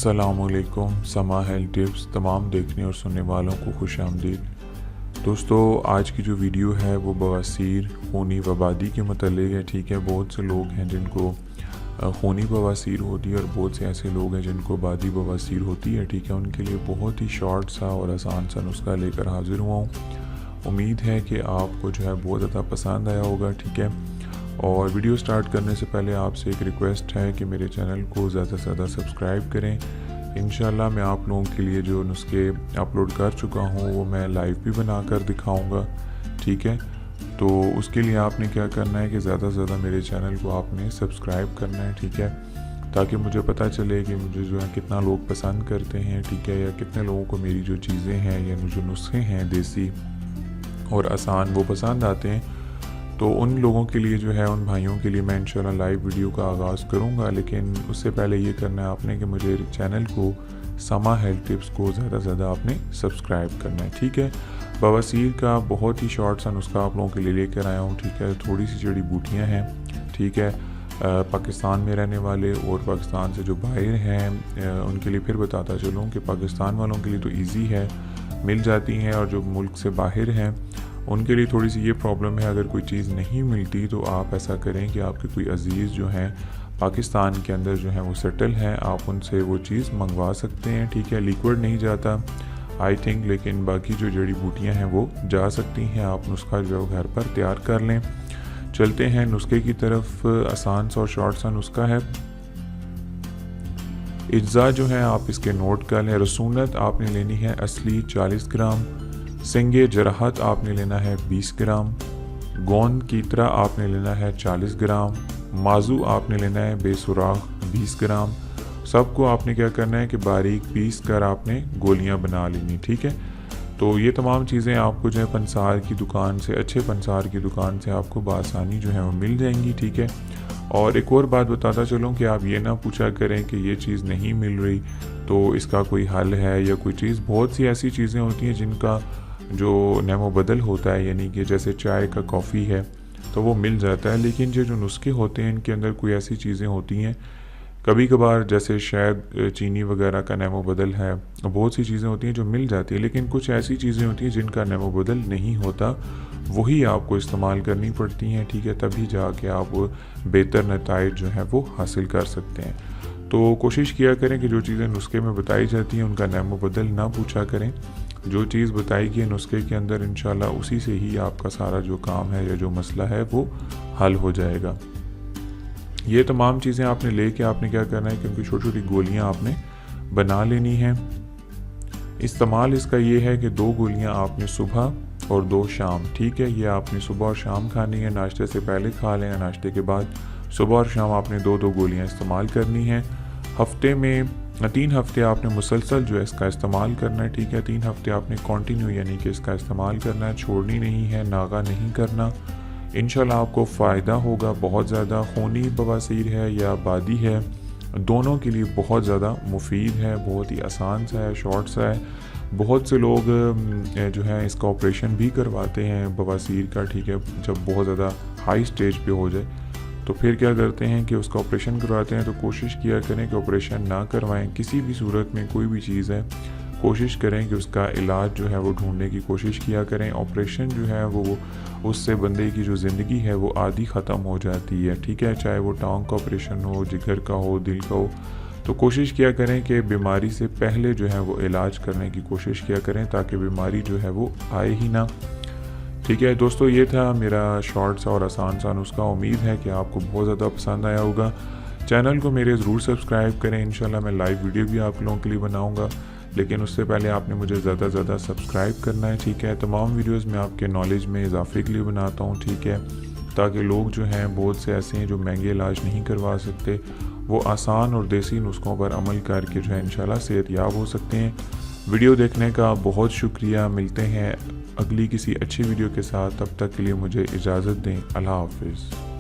अस्सलाम वालेकुम। समा हेल्थ टिप्स तमाम देखने और सुनने वालों को खुश आमदीद। दोस्तों, आज की जो वीडियो है वो बवासीर खूनी वबादी के मतलब है। ठीक है, बहुत से लोग हैं जिनको खूनी बवासीर होती है और बहुत से ऐसे लोग हैं जिनको बादी बवासीर होती है। ठीक है, उनके लिए बहुत ही शॉर्ट सा और आसान सा नुस्खा लेकर हाजिर हुआ हूँ। उम्मीद है कि आपको जो है बहुत ज़्यादा पसंद आया होगा। ठीक है, और वीडियो स्टार्ट करने से पहले आपसे एक रिक्वेस्ट है कि मेरे चैनल को ज़्यादा से ज़्यादा सब्सक्राइब करें। इंशाल्लाह मैं आप लोगों के लिए जो नुस्खे अपलोड कर चुका हूँ वो मैं लाइव भी बना कर दिखाऊँगा। ठीक है, तो उसके लिए आपने क्या करना है कि ज़्यादा से ज़्यादा मेरे चैनल को आपने सब्सक्राइब करना है। ठीक है, ताकि मुझे पता चले कि मुझे जो है कितना लोग पसंद करते हैं। ठीक है, या कितने लोगों को मेरी जो चीज़ें हैं या जो नुस्खे हैं देसी और आसान वो पसंद आते हैं। तो उन लोगों के लिए जो है, उन भाइयों के लिए मैं इंशाल्लाह लाइव वीडियो का आगाज़ करूंगा। लेकिन उससे पहले ये करना है आपने कि मुझे चैनल को समा हेल्थ टिप्स को ज़्यादा से ज़्यादा आपने सब्सक्राइब करना है। ठीक है, बवासीर का बहुत ही शॉर्ट सा नुस्खा आप लोगों के लिए लेकर आया हूँ। ठीक है, थोड़ी सी जड़ी बूटियाँ हैं। ठीक है, पाकिस्तान में रहने वाले और पाकिस्तान से जो बाहर हैं उनके लिए फिर बताता चलूँ कि पाकिस्तान वालों के लिए तो ईजी है, मिल जाती हैं, और जो मुल्क से बाहर हैं उनके लिए थोड़ी सी ये प्रॉब्लम है। अगर कोई चीज़ नहीं मिलती तो आप ऐसा करें कि आपके कोई अजीज़ जो हैं पाकिस्तान के अंदर जो हैं वो सेटल हैं, आप उनसे वो चीज़ मंगवा सकते हैं। ठीक है, लिक्विड नहीं जाता आई थिंक, लेकिन बाकी जो जड़ी बूटियाँ हैं वो जा सकती हैं। आप नुस्खा जो घर पर तैयार कर लें। चलते हैं नुस्खे की तरफ। आसान सा और शॉर्ट सा नुस्खा है। इज्जा जो है आप इसके नोट कर लें। रसूनत आपने लेनी है असली 40 ग्राम। सिंगे जराहत आपने लेना है 20 ग्राम। गोंद कीतरा आपने लेना है 40 ग्राम। माजू आपने लेना है बेसुराख 20 ग्राम। सबको आपने क्या करना है कि बारीक पीस कर आपने गोलियां बना लेनी। ठीक है, तो ये तमाम चीज़ें आपको जो है पंसार की दुकान से, अच्छे पंसार की दुकान से आपको बआसानी जो है वो मिल जाएंगी। ठीक है, और एक और बात बताता चलूँ कि आप ये ना पूछा करें कि ये चीज़ नहीं मिल रही तो इसका कोई हल है या कोई चीज़। बहुत सी ऐसी चीज़ें होती हैं जिनका जो नमो बदल होता है, यानी कि जैसे चाय का कॉफ़ी है तो वो मिल जाता है। लेकिन जो नुस्खे होते हैं इनके अंदर कोई ऐसी चीज़ें होती हैं कभी कभार, जैसे शायद चीनी वगैरह का नमो बदल है, बहुत सी चीज़ें होती हैं जो मिल जाती हैं। लेकिन कुछ ऐसी चीज़ें होती हैं जिनका नमो बदल नहीं होता, वही आपको इस्तेमाल करनी पड़ती हैं। ठीक है, तभी जाके आप बेहतर नताइज जो है वो हासिल कर सकते हैं। तो कोशिश किया करें कि जो चीज़ें नुस्खे में बताई जाती हैं उनका नमो बदल ना पूछा करें। जो चीज़ बताई गई है नुस्खे के अंदर, इंशाल्लाह उसी से ही आपका सारा जो काम है या जो मसला है वो हल हो जाएगा। ये तमाम चीज़ें आपने लेके आपने क्या करना है कि उनकी छोटी छोटी गोलियां आपने बना लेनी हैं। इस्तेमाल इसका ये है कि 2 गोलियां आपने सुबह और 2 शाम। ठीक है, ये आपने सुबह और शाम खानी है। नाश्ते से पहले खा लें या नाश्ते के बाद। सुबह और शाम आपने 2-2 गोलियां इस्तेमाल करनी हैं। हफ्ते में 3 हफ्ते आपने मुसलसल जो है इसका इस्तेमाल करना है। ठीक है, 3 हफ्ते आपने कंटिन्यू यानी कि इसका इस्तेमाल करना है, छोड़नी नहीं है, नागा नहीं करना। इंशाल्लाह आपको फ़ायदा होगा बहुत ज़्यादा। खूनी बवासीर है या बादी है, दोनों के लिए बहुत ज़्यादा मुफीद है, बहुत ही आसान सा है, शॉर्ट सा है। बहुत से लोग जो है इसका ऑपरेशन भी करवाते हैं बवासीर का। ठीक है, जब बहुत ज़्यादा हाई स्टेज पे हो जाए तो फिर क्या करते हैं कि उसका ऑपरेशन करवाते हैं। तो कोशिश किया करें कि ऑपरेशन ना करवाएं किसी भी सूरत में। कोई भी चीज़ है कोशिश करें कि उसका इलाज जो है वो ढूंढने की कोशिश किया करें। ऑपरेशन जो है वो उससे बंदे की जो ज़िंदगी है वो आधी ख़त्म हो जाती है। ठीक है, चाहे वो टांग का ऑपरेशन हो, जिगर का हो, दिल का हो। तो कोशिश किया करें कि बीमारी से पहले जो है वो इलाज करने की कोशिश किया करें ताकि बीमारी जो है वो आए ही ना। ठीक है दोस्तों, ये था मेरा शॉर्ट सा और आसान सा नुस्खा। उम्मीद है कि आपको बहुत ज़्यादा पसंद आया होगा। चैनल को मेरे ज़रूर सब्सक्राइब करें। इंशाल्लाह मैं लाइव वीडियो भी आप लोगों के लिए बनाऊंगा, लेकिन उससे पहले आपने मुझे ज़्यादा से ज़्यादा सब्सक्राइब करना है। ठीक है, तमाम वीडियोस मैं आपके नॉलेज में इजाफे के लिए बनाता हूँ। ठीक है, ताकि लोग जो हैं, बहुत से ऐसे हैं जो महंगे इलाज नहीं करवा सकते, वो आसान और देसी नुस्खों पर अमल करके जो है इंशाल्लाह सेहतयाब हो सकते हैं। वीडियो देखने का बहुत शुक्रिया। मिलते हैं अगली किसी अच्छी वीडियो के साथ, तब तक के लिए मुझे इजाज़त दें। अल्लाह हाफिज़।